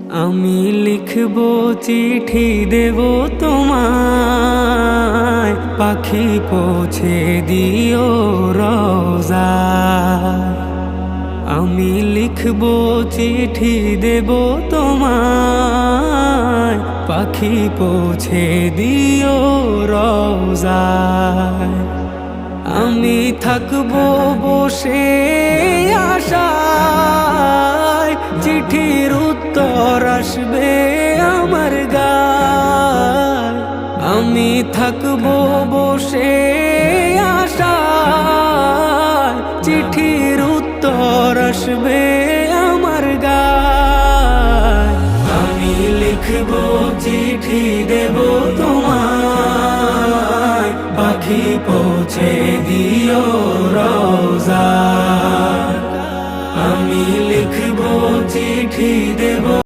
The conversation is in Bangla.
আমি লিখব চিঠি দেব তোমায়, পাখি পৌঁছে দিও রোজায়। আমি লিখব চিঠি দেব তোমায়, পাখি পৌঁছে দিও রোজায়। আমি থাকবো বসে আশায়, চিঠির উত্তর আসবে আমার গায়। আমি থাকবো বসে আশায়, চিঠির উত্তর আসবে আমার গায়। আমি লিখবো চিঠি দেব তোমায়, পাখি পৌঁছে দিও